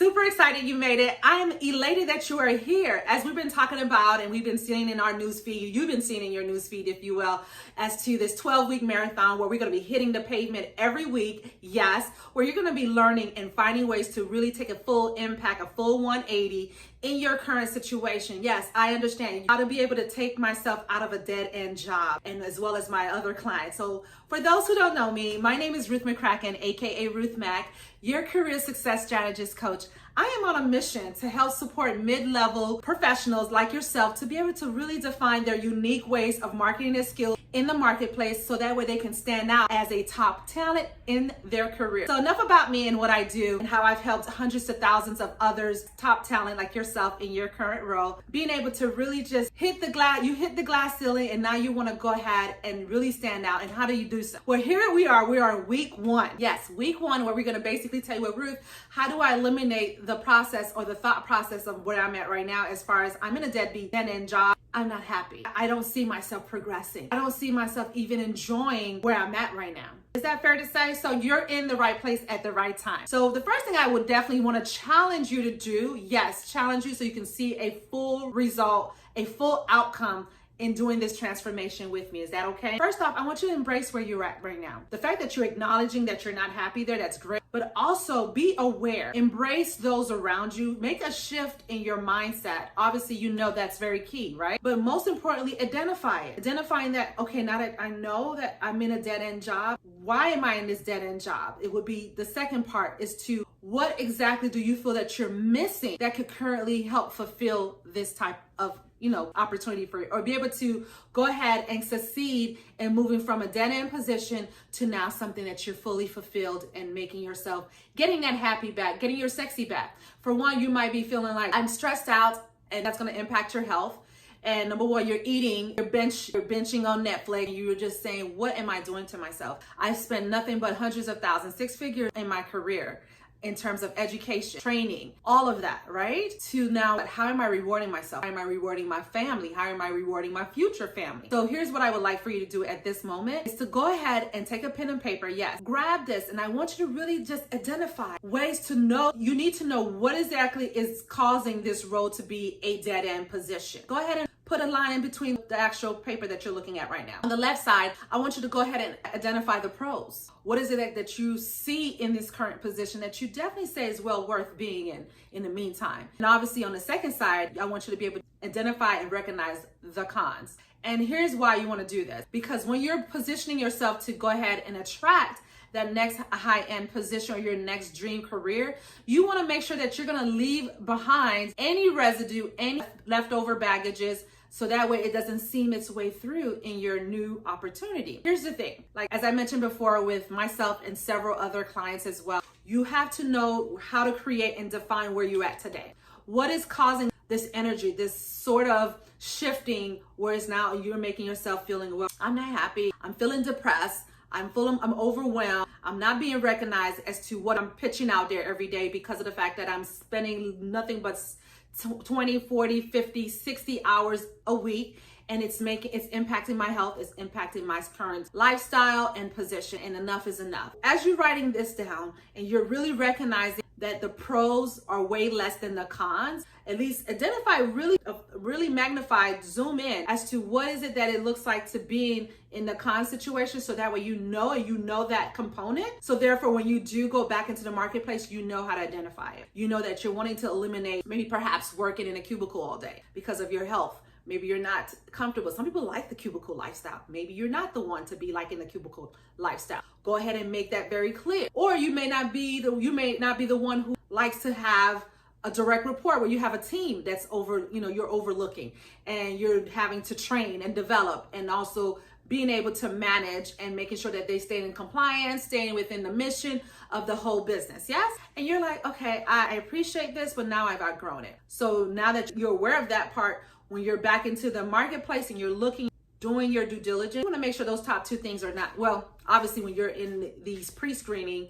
Super excited you made it. I am elated that you are here. As we've been talking about and we've been seeing in our news feed, you've been seeing in your news feed, if you will, as to this 12-week marathon where we're going to be hitting the pavement every week. Yes, where you're going to be learning and finding ways to really take a full impact, a full 180 in your current situation. Yes, I understand how to be able to take myself out of a dead-end job, and as well as my other clients. So for those who don't know me, my name is Ruth McCracken, aka Ruth Mac, your career success strategist coach. I am on a mission to help support mid-level professionals like yourself to be able to really define their unique ways of marketing their skills in the marketplace so that way they can stand out as a top talent in their career. So enough about me and what I do and how I've helped hundreds of thousands of others, top talent like yourself in your current role, being able to really just hit the glass ceiling, and now you want to go ahead and really stand out. And how do you do so? Well, here we are in week one. Yes, week one, where we're going to basically tell you, well, Ruth, how do I eliminate the process or the thought process of where I'm at right now as far as I'm in a dead-end job. I'm not happy. I don't see myself progressing. I don't see myself even enjoying where I'm at right now. Is that fair to say? So you're in the right place at the right time. So the first thing I would definitely want to challenge you to do, yes, challenge you so you can see a full result, a full outcome in doing this transformation with me. Is that okay? First off, I want you to embrace where you're at right now. The fact that you're acknowledging that you're not happy there, that's great. But also be aware, embrace those around you, make a shift in your mindset. Obviously, you know that's very key, right? But most importantly, identify it. Identifying that, okay, now that I know that I'm in a dead-end job, why am I in this dead-end job? It would be the second part is to what exactly do you feel that you're missing that could currently help fulfill this type of opportunity for you, or be able to go ahead and succeed in moving from a dead-end position to now something that you're fully fulfilled and making yourself, getting that happy back, getting your sexy back. For one, you might be feeling like I'm stressed out and that's going to impact your health. And number one, you're eating, you're benching on Netflix, and you're just saying, what am I doing to myself? I've spent nothing but hundreds of thousands, six figures in my career, in terms of education, training, all of that, right? To now, how am I rewarding myself? How am I rewarding my family? How am I rewarding my future family? So here's what I would like for you to do at this moment is to go ahead and take a pen and paper. Yes, grab this, and I want you to really just identify ways to know. You need to know what exactly is causing this role to be a dead-end position. Go ahead and put a line in between the actual paper that you're looking at right now. On the left side, I want you to go ahead and identify the pros. What is it that you see in this current position that you definitely say is well worth being in the meantime? And obviously on the second side, I want you to be able to identify and recognize the cons. And here's why you want to do this. Because when you're positioning yourself to go ahead and attract that next high-end position or your next dream career, you want to make sure that you're going to leave behind any residue, any leftover baggages, so that way it doesn't seam its way through in your new opportunity. Here's the thing, like as I mentioned before with myself and several other clients as well, you have to know how to create and define where you're at today. What is causing this energy, this sort of shifting where it's now you're making yourself feeling, well, I'm not happy, I'm feeling depressed, I'm overwhelmed. I'm not being recognized as to what I'm pitching out there every day because of the fact that I'm spending nothing but 20, 40, 50, 60 hours a week. And it's impacting my health, it's impacting my current lifestyle and position, and enough is enough. As you're writing this down and you're really recognizing that the pros are way less than the cons, at least identify, really magnify, zoom in as to what is it that it looks like to being in the con situation, so that way you know that component. So therefore, when you do go back into the marketplace, you know how to identify it. You know that you're wanting to eliminate maybe perhaps working in a cubicle all day because of your health. Maybe you're not comfortable. Some people like the cubicle lifestyle. Maybe you're not the one to be like in the cubicle lifestyle. Go ahead and make that very clear. Or you may not be the one who likes to have a direct report where you have a team that's you're overlooking and you're having to train and develop, and also being able to manage and making sure that they stay in compliance, staying within the mission of the whole business. Yes? And you're like, okay, I appreciate this, but now I've outgrown it. So now that you're aware of that part, when you're back into the marketplace and you're doing your due diligence, you want to make sure those top two things are not, well, obviously when you're in these pre-screening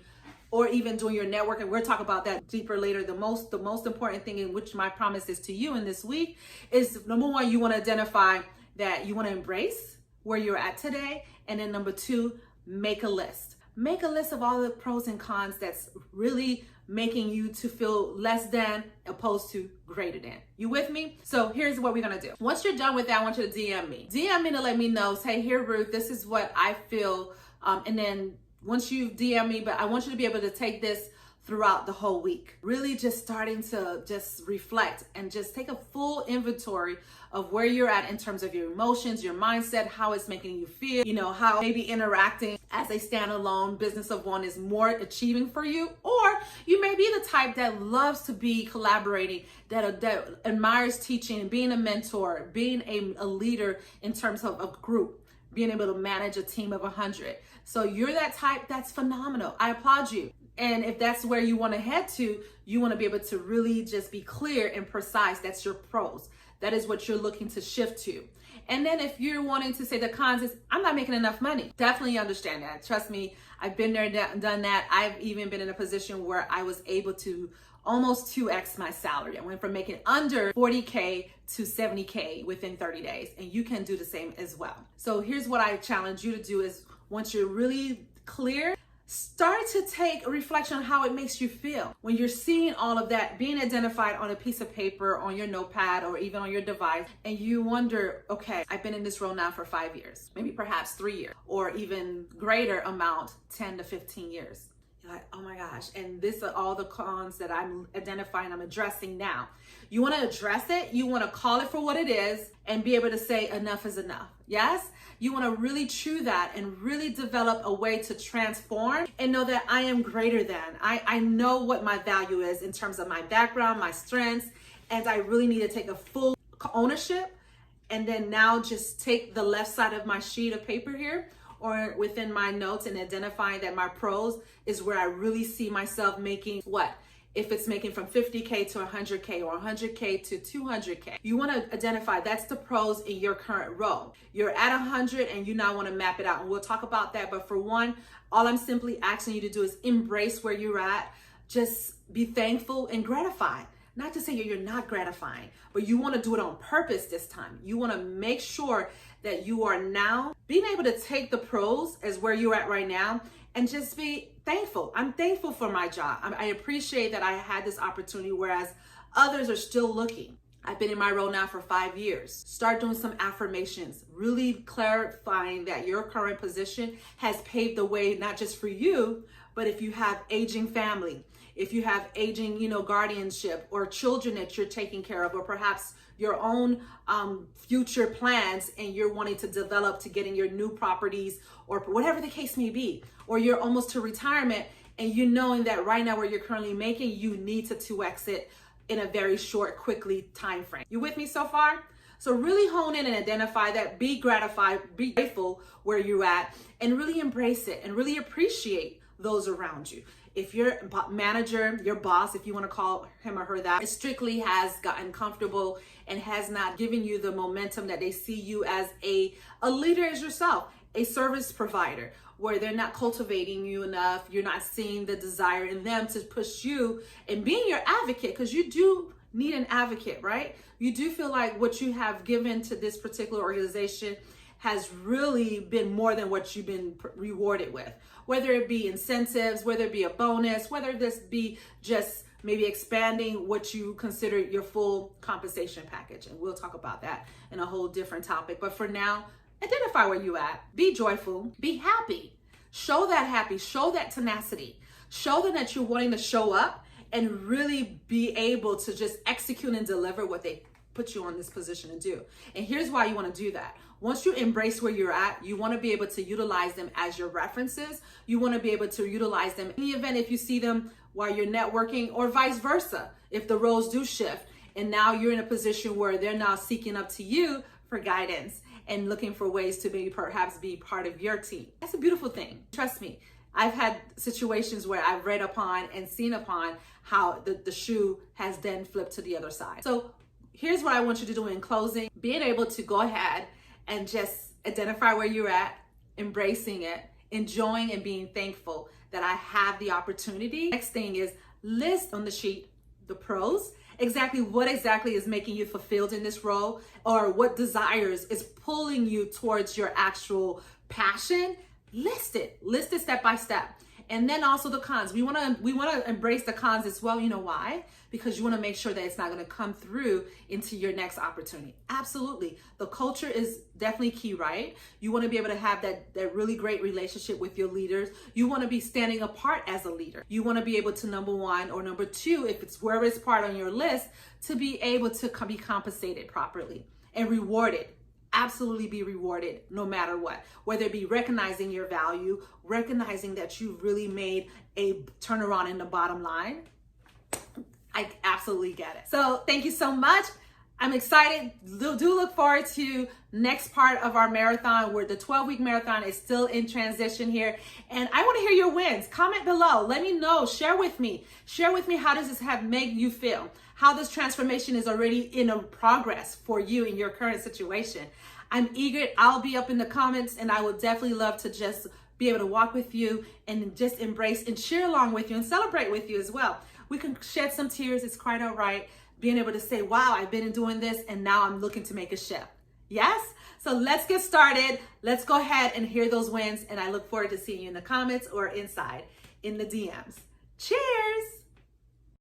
or even doing your networking, we'll talk about that deeper later. The most important thing, in which my promise is to you in this week, is number one, you want to identify that you want to embrace where you're at today. And then number two, make a list. make a list of all the pros and cons that's really making you to feel less than opposed to greater than. You with me? So here's what we're gonna do. Once you're done with that, I want you to DM me. DM me to let me know, say, here, Ruth, this is what I feel. And then once you DM me, but I want you to be able to take this throughout the whole week. Really just starting to just reflect and just take a full inventory of where you're at in terms of your emotions, your mindset, how it's making you feel, you know, how maybe interacting as a standalone business of one is more achieving for you. Or you may be the type that loves to be collaborating, that admires teaching, being a mentor, being a leader in terms of a group, being able to manage a team of 100. So you're that type, that's phenomenal. I applaud you. And if that's where you want to head to, you want to be able to really just be clear and precise. That's your pros. That is what you're looking to shift to. And then if you're wanting to say the cons is, I'm not making enough money. Definitely understand that. Trust me, I've been there, done that. I've even been in a position where I was able to almost 2x my salary. I went from making under 40K to 70K within 30 days. And you can do the same as well. So here's what I challenge you to do is, once you're really clear, start to take a reflection on how it makes you feel when you're seeing all of that being identified on a piece of paper, on your notepad, or even on your device. And you wonder, okay, I've been in this role now for 5 years, maybe perhaps 3 years, or even greater amount, 10 to 15 years. You're like, oh my gosh. And this are all the cons that I'm identifying, I'm addressing now. You want to address it. You want to call it for what it is and be able to say enough is enough. Yes? You want to really chew that and really develop a way to transform and know that I am greater than. I know what my value is in terms of my background, my strengths, and I really need to take a full ownership. And then now just take the left side of my sheet of paper here or within my notes and identifying that my pros is where I really see myself making what? If it's making from 50K to 100K or 100K to 200K. You want to identify that's the pros in your current role. You're at 100 and you now want to map it out. And we'll talk about that. But for one, all I'm simply asking you to do is embrace where you're at. Just be thankful and gratified. Not to say you're not gratifying, but you want to do it on purpose this time. You want to make sure that you are now being able to take the pros as where you're at right now and just be thankful. I'm thankful for my job. I appreciate that I had this opportunity, whereas others are still looking. I've been in my role now for 5 years. Start doing some affirmations, really clarifying that your current position has paved the way, not just for you, but if you have aging family, if you have aging, guardianship or children that you're taking care of, or perhaps your own future plans and you're wanting to develop to getting your new properties or whatever the case may be, or you're almost to retirement and you knowing that right now where you're currently making, you need to 2x it in a very short, quickly time frame. You with me so far? So really hone in and identify that, be gratified, be grateful where you're at, and really embrace it and really appreciate those around you. If your manager, your boss, if you want to call him or her that, strictly has gotten comfortable and has not given you the momentum that they see you as a leader as yourself, a service provider, where they're not cultivating you enough, you're not seeing the desire in them to push you and being your advocate, because you do need an advocate, right? You do feel like what you have given to this particular organization has really been more than what you've been rewarded with, whether it be incentives, whether it be a bonus, whether this be just maybe expanding what you consider your full compensation package. And we'll talk about that in a whole different topic. But for now, identify where you at, be joyful, be happy, show that tenacity, show them that you're wanting to show up and really be able to just execute and deliver what they put you on this position to do. And here's why you want to do that. Once you embrace where you're at, you want to be able to utilize them as your references. You want to be able to utilize them in the event if you see them while you're networking, or vice versa, if the roles do shift and now you're in a position where they're now seeking up to you for guidance and looking for ways to maybe perhaps be part of your team. That's a beautiful thing. Trust me. I've had situations where I've read upon and seen upon how the shoe has then flipped to the other side. So here's what I want you to do in closing. Being able to go ahead and just identify where you're at, embracing it, enjoying and being thankful that I have the opportunity. Next thing is list on the sheet the pros, what exactly is making you fulfilled in this role, or what desires is pulling you towards your actual passion, list it step by step. And then also the cons. We want to embrace the cons as well. You know why? Because you want to make sure that it's not going to come through into your next opportunity. Absolutely. The culture is definitely key, right? You want to be able to have that really great relationship with your leaders. You want to be standing apart as a leader. You want to be able to, number one, or number two, if it's wherever it's part on your list, to be able to be compensated properly and rewarded. Absolutely be rewarded no matter what, whether it be recognizing your value, recognizing that you've really made a turnaround in the bottom line. I absolutely get it. So thank you so much. I'm excited. Do look forward to next part of our marathon, where the 12-week marathon is still in transition here. And I want to hear your wins. Comment below. Let me know. Share with me. Share with me, how does this have made you feel? How this transformation is already in a progress for you in your current situation. I'm eager. I'll be up in the comments, and I would definitely love to just be able to walk with you and just embrace and cheer along with you and celebrate with you as well. We can shed some tears. It's quite all right. Being able to say, wow, I've been doing this and now I'm looking to make a shift. Yes? So let's get started. Let's go ahead and hear those wins. And I look forward to seeing you in the comments or inside in the DMs. Cheers.